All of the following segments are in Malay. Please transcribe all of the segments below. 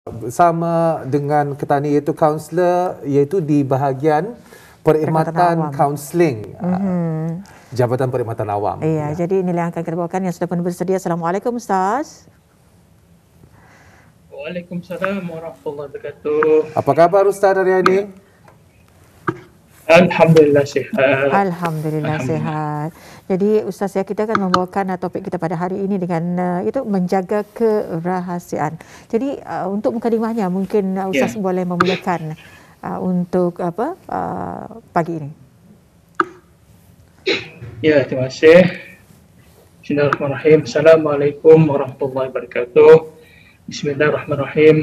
bersama dengan Ketani iaitu kaunselor, iaitu di bahagian perkhidmatan kaunseling. Jabatan Perkhidmatan Awam. Ya. Jadi inilah yang akan kita bawakan yang sudah pun bersedia. Assalamualaikum Ustaz. Waalaikumsalam warahmatullahi wabarakatuh. Apa khabar Ustaz hari ini? Alhamdulillah sihat. Alhamdulillah sihat. Jadi Ustaz, kita akan membawakan topik kita pada hari ini dengan itu menjaga kerahasiaan. Jadi untuk mukadimahnya mungkin Ustaz boleh memulakan untuk pagi ini. Ya, terima kasih. Bismillahirrahmanirrahim. Assalamualaikum warahmatullahi wabarakatuh. Bismillahirrahmanirrahim.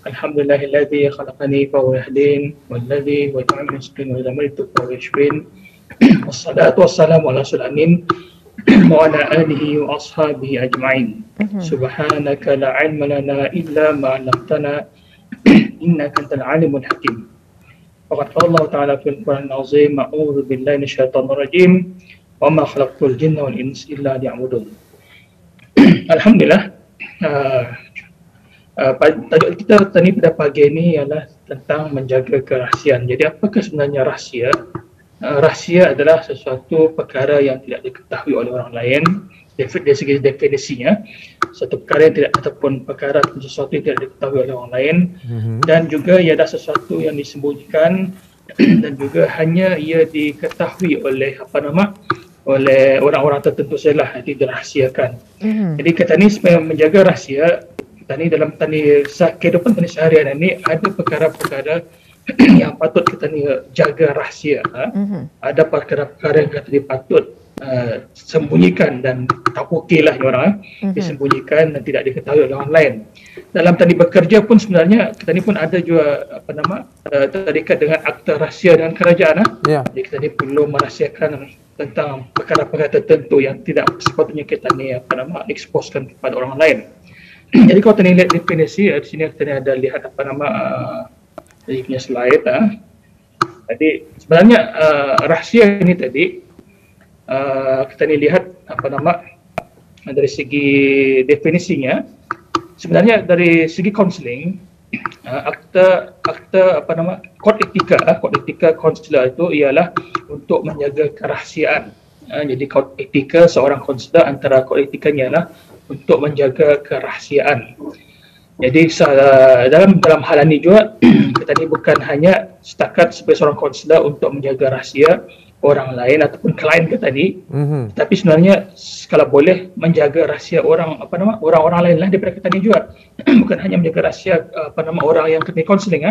Alhamdulillahilladzi khalaqani fa huwa yahdin walladzi yut'imuni rizqan wa yudammitu fa huwa yashfin. Wassalatu wassalamu ala rasulil wa ala alihi wa ashabihi ajma'in. Subhanaka la 'ilma lana illa ma 'allamtana innaka antal 'alimul hakim. Faqad qala Allah ta'ala fil Qur'anil 'azim, a'udzu billahi minasyaitonir rajim wa ma khalaqtul jinna wal insa illa liya'budun. Alhamdulillah. Tajuk kita tadi pada pagi ini ialah tentang menjaga kerahasiaan. Jadi apakah sebenarnya rahsia? Rahsia adalah sesuatu perkara yang tidak diketahui oleh orang lain dari segi definisinya. Satu perkara yang tidak, ataupun perkara sesuatu yang tidak diketahui oleh orang lain, dan juga ia adalah sesuatu yang disembunyikan dan juga hanya ia diketahui oleh oleh orang-orang tertentu sajalah, yang dirahsiakan. Jadi kata ni menjaga rahsia. Tani dalam kehidupan tani seharian ini ada perkara-perkara yang patut kita ni jaga rahsia. Ada perkara-perkara yang kita patut sembunyikan dan takukilah orang disembunyikan dan tidak diketahui oleh orang lain. Dalam tani bekerja pun sebenarnya kita ni pun ada juga terikat dengan akta rahsia dengan kerajaan. Jadi kita ni perlu merahsiakan tentang perkara-perkara tertentu yang tidak sepatutnya kita ni exposekan kepada orang lain. Jadi kalau kita lihat definisi di sini, kita ada lihat dari punya slide. Jadi sebenarnya rahsia ini tadi kita lihat dari segi definisinya. Sebenarnya dari segi konseling, akta kod etika konselor itu ialah untuk menjaga kerahasiaan. Jadi kod etika seorang konselor, antara kod etikanya ialah untuk menjaga kerahasiaan. Jadi dalam hal ini juga kita ni bukan hanya setakat sebagai seorang konselor untuk menjaga rahsia orang lain ataupun klien kita ni, tapi sebenarnya kalau boleh menjaga rahsia orang-orang lain lah daripada kita ni juga. Bukan hanya menjaga rahsia orang yang kita konseling.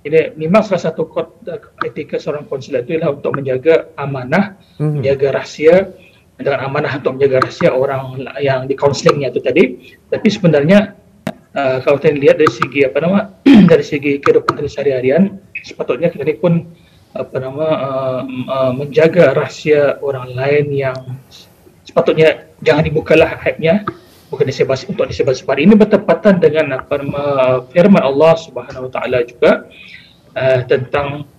Jadi memang salah satu kod etika seorang konselor itu ialah untuk menjaga amanah, menjaga rahsia, dengan amanah untuk menjaga rahsia orang yang di counselingnya itu tadi. Tapi sebenarnya kalau kita lihat dari segi dari segi kehidupan sehari-harian, sepatutnya kita ni pun menjaga rahsia orang lain yang sepatutnya jangan dibukalah aibnya, bukan untuk disebar-sebar. Ini bertepatan dengan firman Allah Subhanahu Wa Taala juga tentang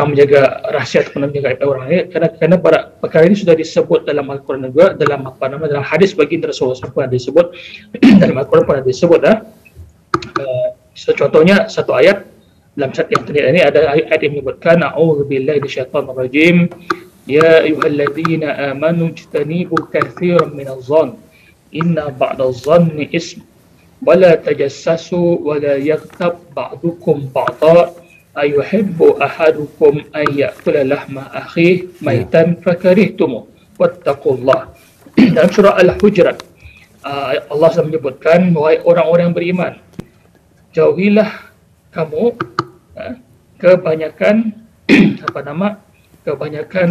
menjaga rahsia ataupun menjaga aib orang lain, kerana perkara ini sudah disebut dalam Al-Quran juga, dalam dalam hadis baginda Rasulullah pun ada disebut, dalam Al-Quran pun ada disebut. Contohnya satu ayat dalam yang tadi ini ada ayat yang menyebutkan a'udzubillahi minasyaitonir rajim, ya ayyuhalladzina amanu ijtanibu katsiran minadh-dhann inna ba'dadh-dhanni ism wa la tajassasu wa la yaghtab ba'dukum ba'dha ayuhibbu ahadukum an ya'kula lahma akhihi maitan fakarihtumu wattaqullah. Dalam surah Al-Hujurat Allah sudah menyebutkan, wahai orang-orang yang beriman, jauhilah kamu kebanyakan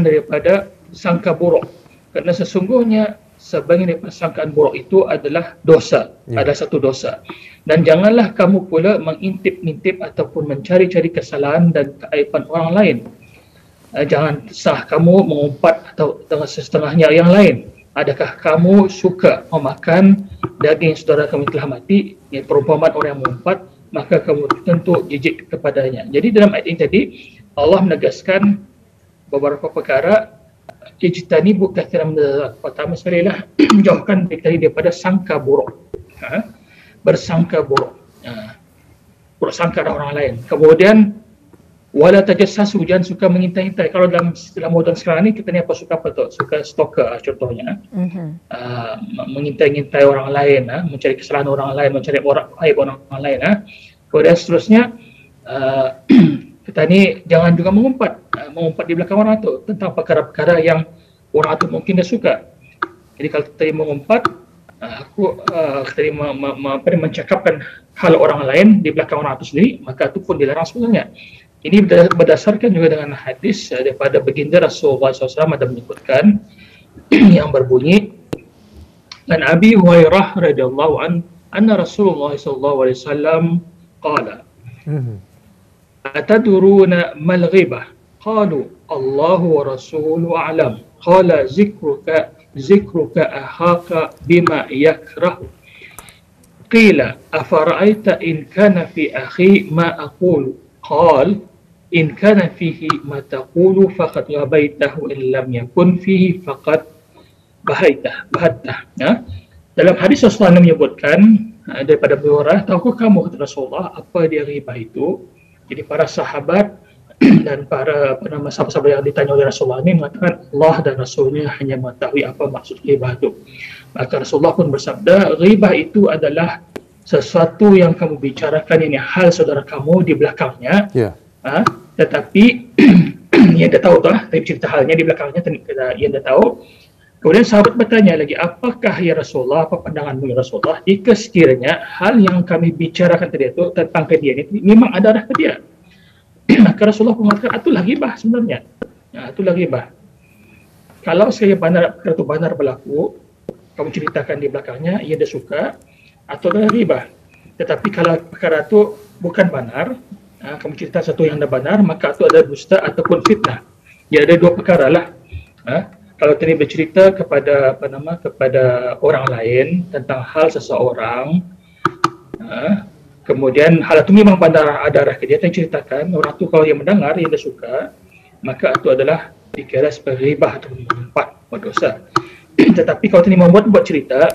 daripada sangka buruk, kerana sesungguhnya sebagian daripada sangkaan buruk itu adalah dosa, adalah satu dosa. Dan janganlah kamu pula mengintip-intip ataupun mencari-cari kesalahan dan keaiban orang lain. Jangan sah kamu mengumpat atau setengahnya yang lain. Adakah kamu suka memakan daging saudara kamu telah mati? Perumpamaan orang yang mengumpat, maka kamu tentu jijik kepadanya. Jadi dalam ayat ini tadi Allah menegaskan beberapa perkara. Ijtanibu katsiran minadh-dhann. Pertama sekali lah jauhkan diri daripada sangka buruk. bersangka buruk. Buruk sangka dengan orang lain. Kemudian wala tajassasu, jangan suka mengintai-intai. Kalau dalam moden sekarang ni kita ni suka apa tu? Suka stalker contohnya. Mengintai-intai orang lain, mencari kesalahan orang lain, mencari aib orang lain. Kemudian seterusnya kita ni jangan juga mengumpat di belakang orang tu tentang perkara-perkara yang orang tu mungkin dah suka. Jadi kalau kita mengumpat, kita mencakapkan hal orang lain di belakang orang itu sendiri, maka itu pun dilarang sebenarnya. Ini berdasarkan juga dengan hadis daripada baginda Rasulullah SAW ada menyebutkan yang berbunyi, dan Abi Hurairah radhiyallahu anna Rasulullah SAW qala, atadruna mal ghibah? Qalu Allahu wa rasuluhu a'lam. Qala zikruka ahaka bima yakrahu. Qila afara'aita in kana fi akhi ma aqulu. Qal in kana fihi ma taqulu faqad ghabaitahu in lam yakun fihi faqad bahattah. Dalam hadis Rasulullah menyebutkan daripada Abu Hurairah, tahukah kamu kata Rasulullah apa dia ghibah itu? Jadi para sahabat dan para sahabat-sahabat yang ditanya oleh Rasulullah ini mengatakan Allah dan Rasulnya hanya mengetahui apa maksud ghibah itu. Maka Rasulullah pun bersabda, ghibah itu adalah sesuatu yang kamu bicarakan, ini hal saudara kamu di belakangnya, tetapi ia dah tahu tu tapi cerita halnya di belakangnya ia dah tahu. Kemudian sahabat bertanya lagi, apakah ya Rasulullah, apa pandanganmu ya Rasulullah jika sekiranya hal yang kami bicarakan tadi itu tentang ke dia ini memang ada arah ke dia? Maka Rasulullah mengatakan, itulah ghibah sebenarnya. Itulah ghibah. Kalau saya benar berlaku, kamu ceritakan di belakangnya, ia dah suka, atau adalah ghibah. Tetapi kalau perkara itu bukan benar, kamu cerita satu yang dah benar, maka itu adalah dusta ataupun fitnah. Ya, ada dua perkara lah. Kalau tadi bercerita kepada kepada orang lain tentang hal seseorang, kemudian hal itu memang benar ada arah ke dia, yang ceritakan orang tu kalau dia mendengar, dia dah suka, maka itu adalah dikira sebagai ghibah atau mengumpat, berdosa. Tetapi kalau tadi membuat cerita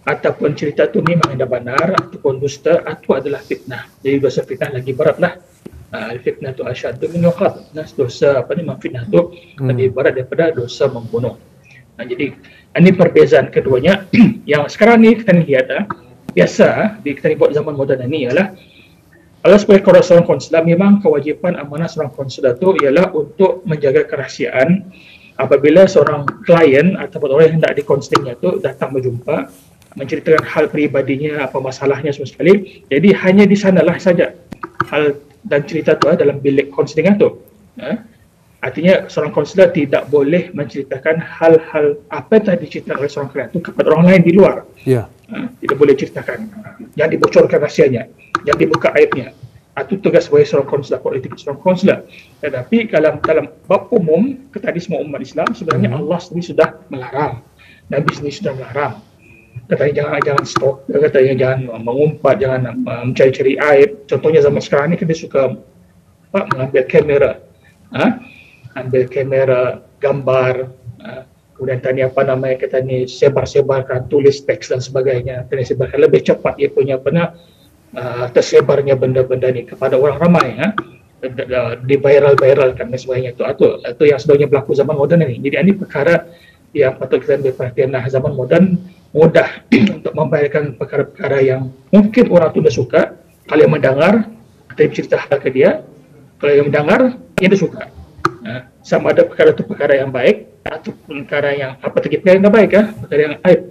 ataupun cerita itu memang dah benar ataupun dusta, itu adalah fitnah. Jadi dosa fitnah lagi beratlah. Fitnah itu asyaddu min al-qatl. Dosa fitnah itu lebih berat daripada dosa membunuh. Jadi ini perbezaan keduanya. Yang sekarang ni kita lihat biasa kita buat zaman moden ini ialah, kalau sebagai seorang konselor, memang kewajipan amanah seorang konselor itu ialah untuk menjaga kerahsiaan. Apabila seorang klien ataupun orang yang hendak dikonselingnya itu datang berjumpa, menceritakan hal peribadinya, apa masalahnya semua sekali, jadi hanya di sanalah saja hal dan cerita tu dalam bilik konseling itu. Artinya seorang konselor tidak boleh menceritakan hal-hal apa yang telah diceritakan oleh seorang klien itu kepada orang lain di luar. Tidak boleh ceritakan. Jangan dibocorkan rahsianya, jangan dibuka aibnya. Itu tugas sebagai seorang konselor, politik seorang konselor. Tetapi dalam bab umum, tadi semua umat Islam, sebenarnya Allah sendiri sudah melarang, Nabi sendiri sudah melarang. Katanya jangan stalk, katanya jangan mengumpat, jangan mencari-cari aib. Contohnya zaman sekarang ni kita suka mengambil kamera, ambil kamera, gambar, kemudian tanya kita ni sebar-sebarkan, tulis teks dan sebagainya, tanya sebarkan lebih cepat ia punya tersebarnya benda-benda ni kepada orang ramai, di viral-viralkan dan sebagainya. Itu yang sedangnya berlaku zaman moden ini. Jadi ini perkara yang patut kita ambil perhatian. Zaman moden mudah untuk membayarkan perkara-perkara yang mungkin orang tu dah suka. Kalau yang mendengar, kita bercerita hal ke dia, kalau yang mendengar, dia dah suka. Sama ada perkara itu perkara yang baik atau perkara yang perkara yang baik, perkara yang aib.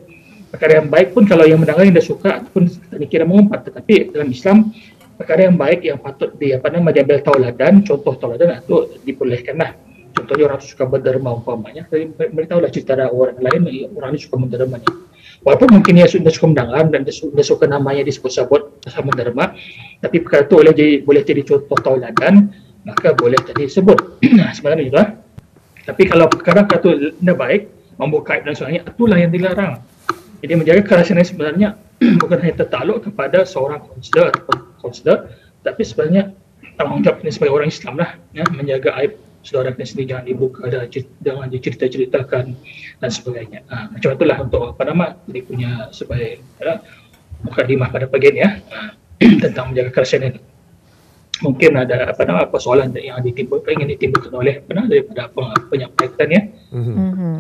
Perkara yang baik pun kalau yang mendengar yang dah suka pun kita kira mengumpat. Tetapi dalam Islam, perkara yang baik yang patut diambil tauladan, contoh tauladan itu dibolehkanlah. Contohnya orang suka berderma umpamanya, beritahulah cerita orang lain, orang ini suka menderma ni. Walaupun mungkin dia sudah suka mendengar dan dia suka namanya disebut-sebut sama menderma, tapi perkara itu boleh jadi contoh tauladan, maka boleh tadi sebut. Sebenarnya juga. Tapi kalau perkara itu tidak baik, membuka aib dan sebagainya, itulah yang dilarang. Jadi menjaga kerahsiaan sebenarnya bukan hanya tertakluk kepada seorang konselor, tapi sebenarnya tanggungjawab ini sebagai orang Islam lah, menjaga aib saudara kita sendiri, jangan dibuka dan jangan dicerita-ceritakan dan sebagainya. Macam itulah untuk dia punya sebagai mukadimah pada pagi ini tentang menjaga kerahsiaan ini. Mungkin ada persoalan yang ingin ditimbulkan oleh daripada penyampaian ya.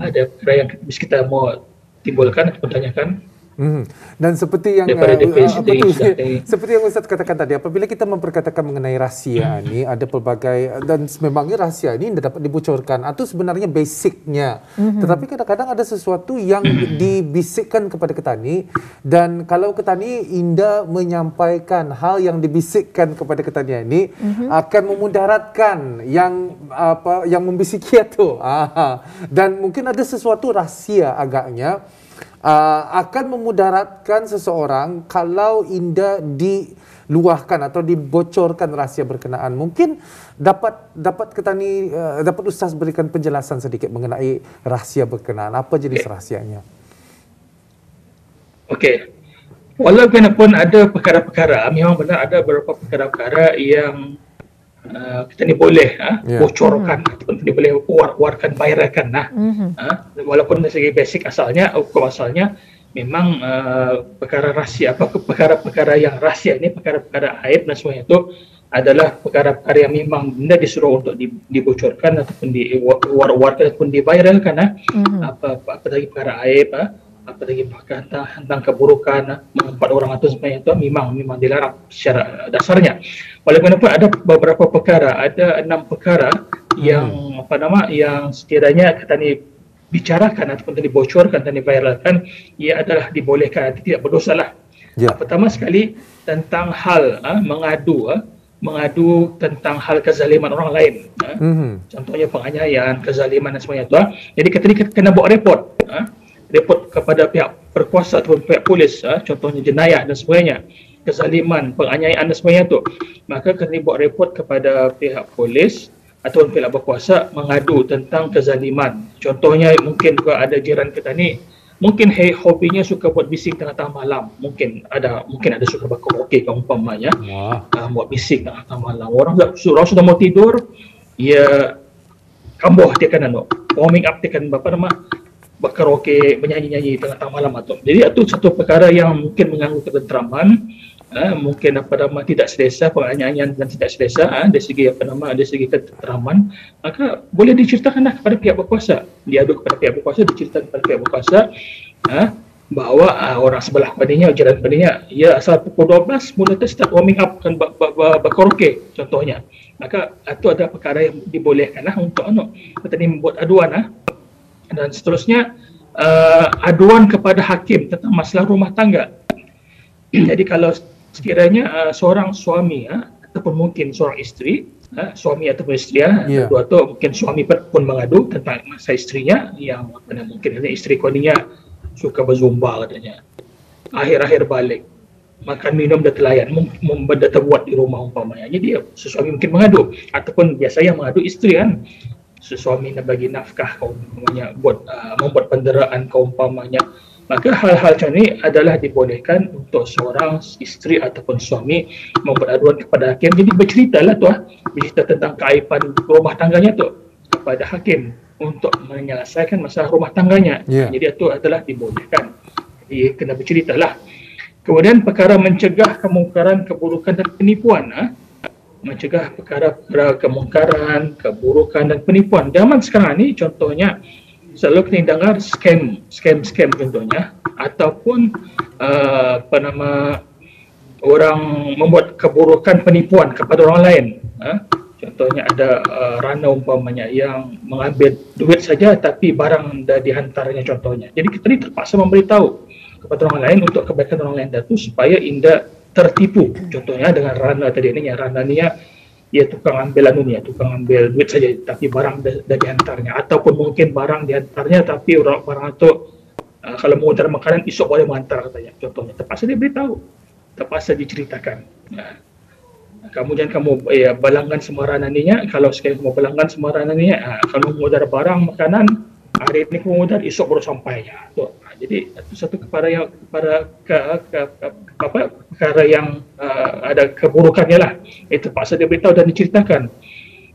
Ada perkara yang kita mau timbulkan atau tanyakan. Dan seperti yang seperti yang Ustaz katakan tadi, apabila kita memperkatakan mengenai rahsia ni, ada pelbagai, dan memangnya rahsia ini tidak dapat dibocorkan atau sebenarnya basicnya, tetapi kadang-kadang ada sesuatu yang dibisikkan kepada petani, dan kalau petani indah menyampaikan hal yang dibisikkan kepada petani ini akan memudaratkan yang membisiki itu, dan mungkin ada sesuatu rahsia agaknya akan memudaratkan seseorang kalau indah diluahkan atau dibocorkan rahsia berkenaan. Mungkin dapat Ustaz berikan penjelasan sedikit mengenai rahsia berkenaan. Apa jenis rahsianya? Okey. Walaupun ada perkara-perkara, memang benar ada beberapa perkara-perkara yang kita ni boleh bocorkan ataupun kita boleh warkan, bayarkan walaupun dari segi basic hukum asalnya memang perkara rahsia, perkara-perkara yang rahsia ini, perkara-perkara aib dan semuanya itu adalah perkara-perkara yang memang benda disuruh untuk dibocorkan ataupun diwar-warkan ataupun dibayarkan apa lagi perkara aib, apa lagi tentang keburukan mengumpat orang atau sebagainya itu memang dilarang secara dasarnya. Walaupun ada beberapa perkara, ada 6 perkara yang yang sekiranya kita ni bicarakan ataupun dibocorkan dan diviralkan, ia adalah dibolehkan, tidak berdosalah. Pertama sekali tentang hal mengadu tentang hal kezaliman orang lain. Contohnya penganiayaan, kezaliman dan sebagainya itu. Jadi kita ni kena buat report kepada pihak berkuasa ataupun pihak polis, contohnya jenayah dan sebagainya, kezaliman, penganiayaan dan sebagainya tu, maka kena buat report kepada pihak polis ataupun pihak berkuasa mengadu tentang kezaliman. Contohnya mungkin juga ada jiran kita ni mungkin hobinya suka buat bising tengah-tengah malam, mungkin ada suka berkaraoke umpamanya, buat bising tengah-tengah malam, orang sudah mau tidur, ia kambuh dia kan warming up, dia kan berkaraoke, menyanyi-nyanyi tengah-tengah malam atau. Jadi itu satu perkara yang mungkin mengganggu ketenteraman, mungkin tidak selesa, penganiayaan dan tidak selesa dari segi dari segi ketenteraman, maka boleh diceritakanlah kepada pihak berkuasa, diadu kepada pihak berkuasa, diceritakan kepada pihak berkuasa bahawa orang sebelah padanya, jiran padanya, ia asal pukul 12 mula start warming up kan berkaraoke contohnya, maka itu ada perkara yang dibolehkan untuk kita ni membuat aduan dan seterusnya, aduan kepada hakim tentang masalah rumah tangga. Jadi kalau sekiranya seorang suami ataupun mungkin seorang isteri, suami ataupun isteri, dua tu mungkin suami pun mengadu tentang masa isterinya yang mungkin isteri koninya suka berzumba katanya, akhir-akhir balik makan minum dah terlayan, dah terbuat di rumah umpamanya. Jadi suami mungkin mengadu, ataupun biasa yang mengadu isteri suami nak bagi nafkah umpamanya, membuat penderaan umpamanya. Maka hal-hal macam ni adalah dibolehkan untuk seorang isteri ataupun suami membuat aduan kepada hakim. Jadi berceritalah bercerita tentang keaiban rumah tangganya kepada hakim untuk menyelesaikan masalah rumah tangganya. Jadi itu adalah dibolehkan. Jadi kena berceritalah. Kemudian perkara mencegah kemungkaran, keburukan dan penipuan. Mencegah perkara kemungkaran, keburukan dan penipuan. Zaman sekarang ni contohnya selalu kita dengar scam contohnya, ataupun orang membuat keburukan, penipuan kepada orang lain. Contohnya ada rana umpamanya yang mengambil duit saja tapi barang dah dihantarnya contohnya. Jadi kita ni terpaksa memberitahu kepada orang lain untuk kebaikan orang lain itu supaya indah tertipu. Contohnya dengan rana tadi ni, yang rana ni ia tukang ambil tukang ambil duit saja tapi barang dah dihantarnya, ataupun mungkin barang dihantarnya tapi barang itu kalau mau hantar makanan esok boleh menghantar katanya. Contohnya terpaksa dia beritahu, terpaksa diceritakan. Kemudian kamu balangkan semua rana ni, kalau sekali kamu balangkan semua rana ni, kalau mau hantar barang makanan hari ini kamu hantar esok baru sampainya. Jadi itu satu perkara yang ada keburukannya lah. Itu terpaksa dia beritahu dan diceritakan.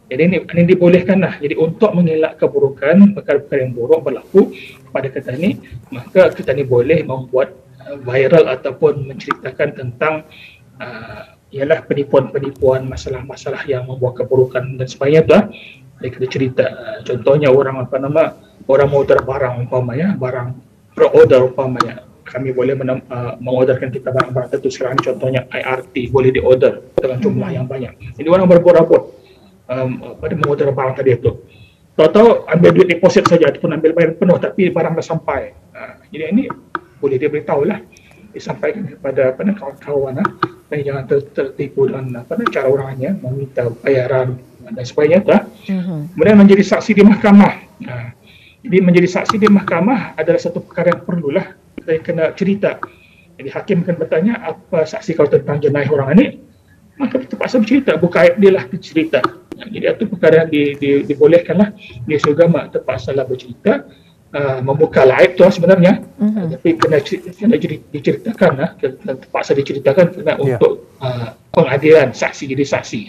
Jadi ini dibolehkan lah. Jadi untuk mengelak keburukan, perkara-perkara yang buruk berlaku pada kita ni, maka kita ni boleh membuat viral ataupun menceritakan tentang ialah penipuan-penipuan, masalah-masalah yang membuat keburukan dan sebagainya tu mereka cerita. Contohnya orang order barang umpamanya, barang pre-order umpamanya, kami boleh mengorderkan kita barang-barang tertentu sekarang, contohnya IRT boleh diorder dengan jumlah yang banyak. Ini orang berbot-bot mengorder barang tadi itu. Tahu-tahu ambil duit deposit saja ataupun ambil bayar penuh tapi barang dah sampai. Jadi ini boleh dia beritahu lah, disampaikan kepada kawan-kawan dan jangan tertipu dengan cara orangnya meminta bayaran dan sebagainya tu. Kemudian menjadi saksi di mahkamah. Jadi menjadi saksi di mahkamah adalah satu perkara yang perlulah kita kena cerita. Jadi hakim akan bertanya apa saksi kau tentang jenayah orang ini, maka terpaksa bercerita, buka aib dia lah bercerita. Jadi itu perkara yang dibolehkanlah di agama, terpaksalah bercerita, membuka aib tu sebenarnya, tapi kena diceritakan lah, terpaksa diceritakan kerana untuk pengadilan, saksi jadi saksi.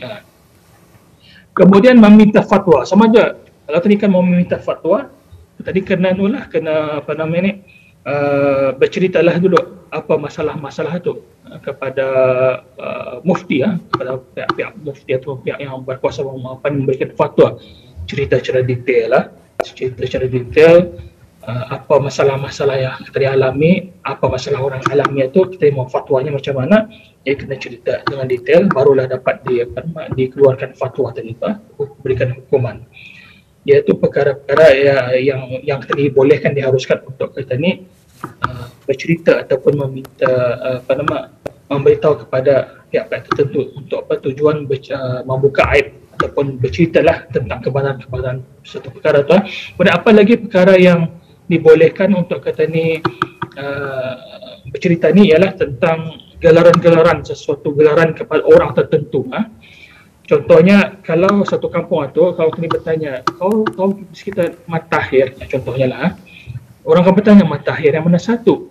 Kemudian meminta fatwa, sama aja. Kalau tadi kan mau meminta fatwa, tadi kena berceritalah dulu apa masalah-masalah itu kepada mufti, kepada pihak mufti atau pihak yang berkuasa memberikan fatwa. Cerita secara detail apa masalah-masalah yang kita alami, apa masalah orang alami itu, kita mau fatwanya macam mana, jadi kena cerita dengan detail, barulah dapat dikeluarkan fatwa tadi, berikan hukuman. Iaitu perkara-perkara yang kita dibolehkan, diharuskan untuk kita ni bercerita ataupun meminta memberitahu kepada pihak-pihak tertentu untuk tujuan membuka aib ataupun berceritalah tentang kebenaran satu perkara tu. Kemudian apa lagi perkara yang dibolehkan untuk kita ni bercerita ni ialah tentang gelaran-gelaran, sesuatu gelaran kepada orang tertentu. Contohnya kalau satu kampung tu, kalau kini bertanya, kau tahu sekitar Matahir, contohnya lah, orang akan bertanya Matahir yang mana satu?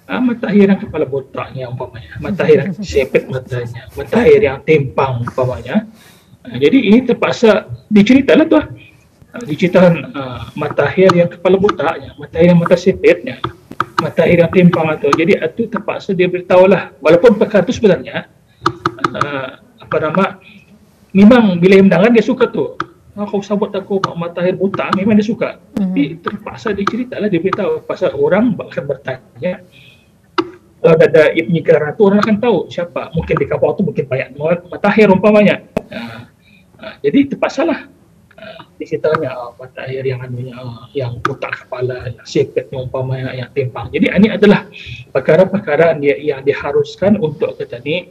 Matahir yang kepala botaknya umpamanya, Matahir yang sepet matanya, Matahir yang tempang umpamanya. Jadi ini terpaksa diceritalah tu, diceritakan Matahir yang kepala botaknya, Matahir yang mata sepetnya, Matahir yang tempang tu. Jadi itu terpaksa dia beritahulah, walaupun perkara itu sebenarnya memang bila dia mendengar dia suka tu. Kau sabut aku Matahir botak, memang dia suka. Tapi terpaksa dia ceritalah, dia beritahu pasal orang akan bertanya. Kalau ada ibni gelaran tu, orang akan tahu siapa. Mungkin di kampung tu mungkin banyak Matahir umpamanya. Jadi terpaksalah diceritakannya Matahir yang yang botak kepala, yang sepetnya umpamanya, yang tempang. Jadi ini adalah perkara-perkara yang diharuskan untuk kita ni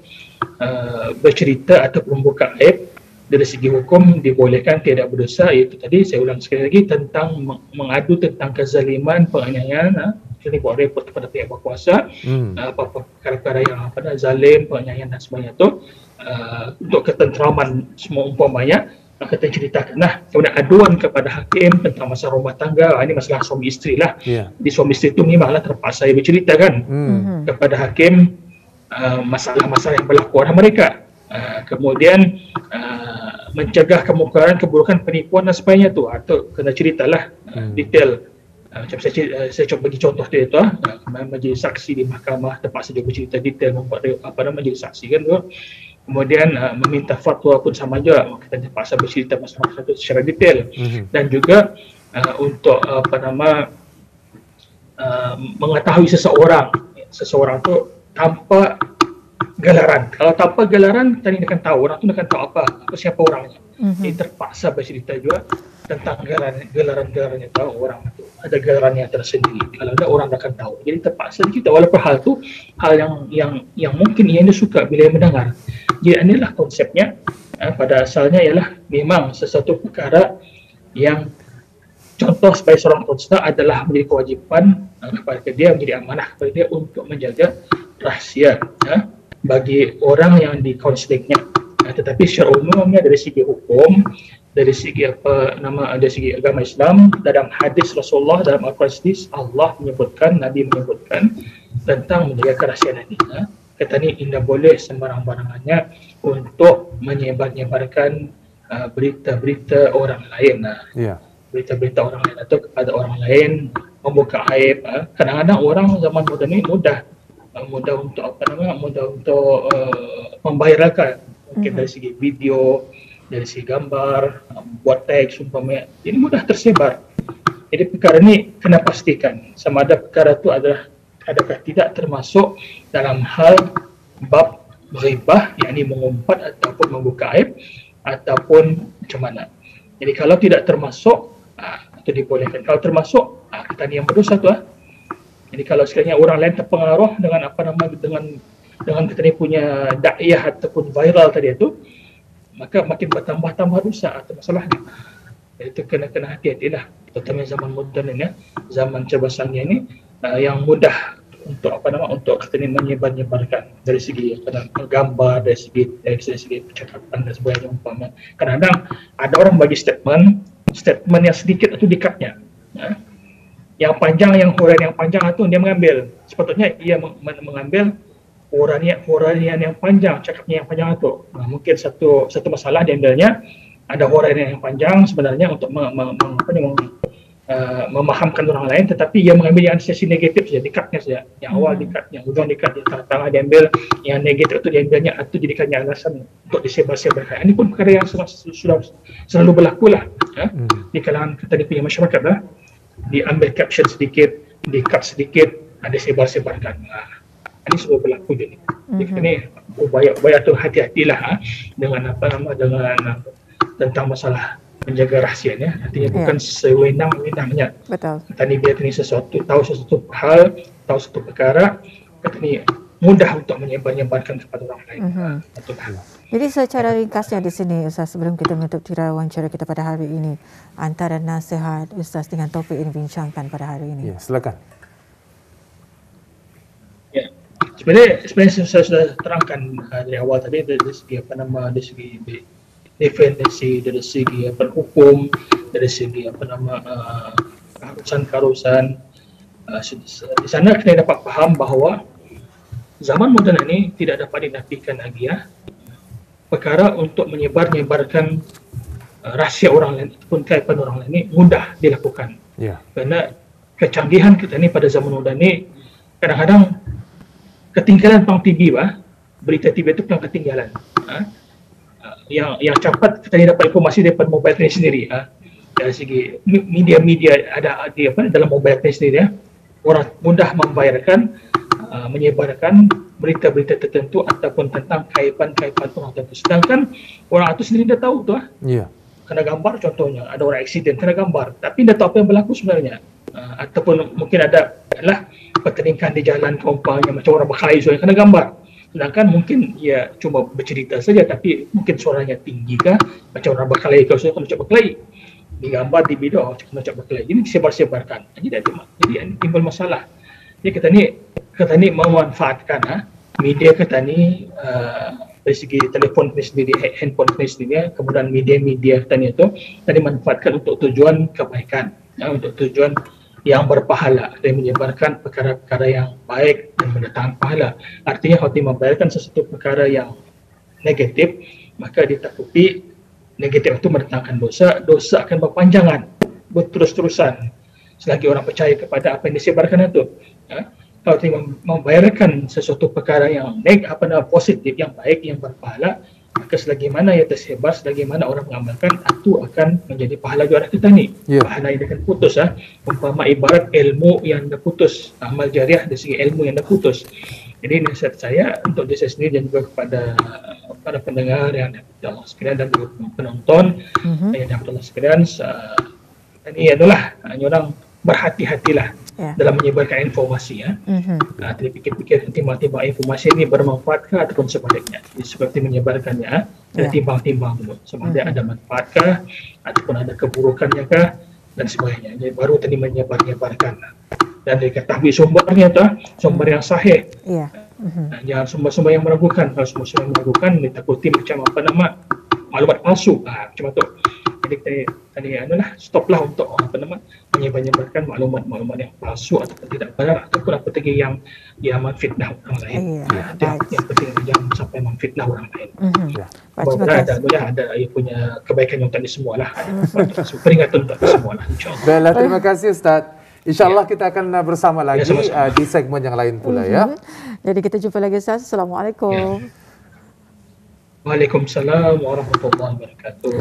bercerita atau membuka aib. Dari segi hukum dibolehkan, tidak berdosa. Iaitu tadi saya ulang sekali lagi tentang mengadu tentang kezaliman, penganiayaan, ini buat report kepada pihak berkuasa, apa-apa perkara-perkara yang zalim, penganiayaan dan sebagainya itu, untuk ketenteraman semua umpamanya kita ceritakan. Kemudian aduan kepada hakim tentang masalah rumah tangga, ini masalah suami isteri lah. Di suami isteri itu memanglah terpaksa berceritakan kepada hakim masalah-masalah yang berlaku pada mereka. Kemudian mencegah kemungkaran, keburukan, penipuan dan sebagainya tu, atau kena ceritalah detail. Macam saya coba bagi contoh dia tu, menjadi saksi di mahkamah, terpaksa dia bercerita detail membuat menjadi saksi kan tu. Kemudian meminta fatwa pun sama juga, kita terpaksa bercerita masalah itu secara detail. Dan juga untuk mengetahui seseorang tu tanpa gelaran. Kalau tanpa gelaran, kita akan tahu, orang tu akan tahu apa siapa orangnya. Jadi terpaksa bercerita juga tentang gelaran-gelarannya, tahu orang tu ada gelarannya tersendiri. Kalau ada, orang akan tahu. Jadi terpaksa cerita, walaupun hal tu hal yang mungkin ia suka bila ia mendengar. Jadi inilah konsepnya. Pada asalnya ialah memang sesuatu perkara yang contoh sebagai seorang konsta adalah menjadi kewajipan kepada dia, menjadi amanah kepada dia untuk menjaga rahsia bagi orang yang dikonselingnya. Tetapi secara umumnya dari segi hukum, dari segi dari segi agama Islam, dalam hadis Rasulullah, dalam Al-Quran, Allah menyebutkan, Nabi menyebutkan tentang menjaga kerahsiaan ini. Kata ni tidak boleh sembarang-barangannya untuk menyebar-nyebarkan berita-berita orang lain. Berita-berita orang lain atau kepada orang lain, membuka aib. Kadang-kadang orang zaman moden ni mudah mudah untuk memviralkan, mungkin dari segi video, dari segi gambar, buat teks umpamanya, ini mudah tersebar. Jadi perkara ini kena pastikan sama ada perkara itu adakah tidak termasuk dalam hal bab ghibah, yakni mengumpat ataupun membuka aib ataupun macam mana. Jadi kalau tidak termasuk, itu dibolehkan. Kalau termasuk, kita ni yang berdosa tu. Jadi kalau sekiranya orang lain terpengaruh dengan dengan kita ni punya dakwah ataupun viral tadi itu, maka makin bertambah dosa atau masalahnya. Jadi itu kena hati-hatilah. Terutama zaman moden ini, zaman cerbasannya ini, yang mudah untuk untuk kita ni menyebarkan dari segi gambar, dari segi teks, dari segi percakapan dan sebagainya umpama. Kadang-kadang ada orang bagi statement yang sedikit itu dikatnya. Yang panjang, yang huraian yang panjang itu dia mengambil. Sepatutnya ia mengambil huraian yang panjang, cakapnya yang panjang itu. Mungkin satu masalah diambilnya ada huraian yang panjang sebenarnya untuk memahamkan orang lain, tetapi ia mengambil yang sesi negatif saja, dikatnya saja. Yang awal dikat, yang ujung dikat, yang tengah-tengah diambil, yang negatif itu diambilnya, itu jadikannya alasan untuk disebar-sebarkan. Ini pun perkara yang sudah selalu berlaku lah, di kalangan kita punya masyarakat lah. Diambil caption sedikit, dikat sedikit, ada sebar-sebarkan. Ini semua berlaku jadi. Jadi ini upaya tu hati-hatilah dengan dengan tentang masalah menjaga rahsianya. Artinya bukan sewenang-wenangnya. Betul. Kita ni biar ni tahu sesuatu hal, tahu sesuatu perkara, kita ni mudah untuk menyebarkan kepada orang lain. Jadi secara ringkasnya di sini Ustaz, sebelum kita menutup tirai wawancara kita pada hari ini, antara nasihat Ustaz dengan topik ini bincangkan pada hari ini. Ya, silakan. Ya. Sebenarnya saya sudah terangkan dari awal tadi dari segi dari segi definisi, dari segi hukum, dari segi keharusan. Di sana kita dapat faham bahawa zaman moden ini tidak dapat dinafikan lagi perkara untuk menyebarkan rahsia orang lain ataupun kaiban orang lain ini mudah dilakukan. Kerana kecanggihan kita ni pada zaman moden ni kadang-kadang ketinggalan pang TV berita TV itu pang ketinggalan. Yang cepat kita ni dapat informasi daripada mobile ni sendiri. Dari segi media-media ada di dalam mobile ni sendiri, orang mudah membayarkan, menyebarkan berita-berita tertentu ataupun tentang kaiban-kaiban orang tertentu. Sedangkan orang itu sendiri dah tahu tu kena gambar, contohnya ada orang aksiden kena gambar, tapi dah tahu apa yang berlaku sebenarnya. Ataupun mungkin ada pertandingan di jalan umpamanya macam orang berkelahi yang kena gambar. Sedangkan mungkin ia cuma bercerita saja, tapi mungkin suaranya tinggi kah, macam orang berkelahi, kalau saya macam berkelahi digambar di video macam berkelahi, ini disebar-sebarkan, jadi timbul masalah. Jadi kita ni memanfaatkan media kita ni dari segi telefon kita sendiri, handphone kita sendiri, kemudian media-media kita ni itu tadi manfaatkan untuk tujuan kebaikan, untuk tujuan yang berpahala dan menyebarkan perkara-perkara yang baik dan mendatangkan pahala. Artinya kalau membayarkan sesuatu perkara yang negatif, maka ditakuti negatif itu mendatangkan dosa akan berpanjangan, berterus-terusan selagi orang percaya kepada apa yang disebarkan itu. Kalau membayarkan sesuatu perkara yang positif, yang baik, yang berpahala, maka selagi mana ia tersebar, selagi mana orang mengamalkan, itu akan menjadi pahala juara kita ni. Pahala yang akan putus. Umpama ibarat ilmu yang dah putus, amal jariah dari segi ilmu yang dah putus. Jadi nasihat saya untuk diri saya sendiri dan juga kepada para pendengar yang Allah sekalian dan juga penonton yang Allah sekalian, ini adalah orang berhati-hatilah dalam menyebarkan informasi. Jadi pikir-pikir timbang-timbang informasi ini bermanfaatkah ataupun sebaliknya. Jadi seperti menyebarkannya, timbang-timbang dulu sama ada manfaatkah ataupun ada keburukannya kah dan sebagainya. Jadi baru tadi menyebarkan dan diketahui sumbernya sumber yang sahih. Jangan sumber-sumber yang meragukan. Kalau sumber-sumber yang meragukan ditakuti macam maklumat palsu macam itu. Jadi tadi stoplah untuk menyebarkan maklumat-maklumat yang palsu ataupun tidak benar ataupun apa lagi yang memfitnah orang lain. Yang penting jangan sampai memfitnah orang lain. Ada punya kebaikan untuk semua lah. Peringatan untuk semua lah, insyaAllah. Baiklah, terima kasih Ustaz. InsyaAllah kita akan bersama lagi sama-sama. di segmen yang lain pula ya. Jadi kita jumpa lagi Ustaz. Assalamualaikum. Waalaikumsalam warahmatullahi wabarakatuh.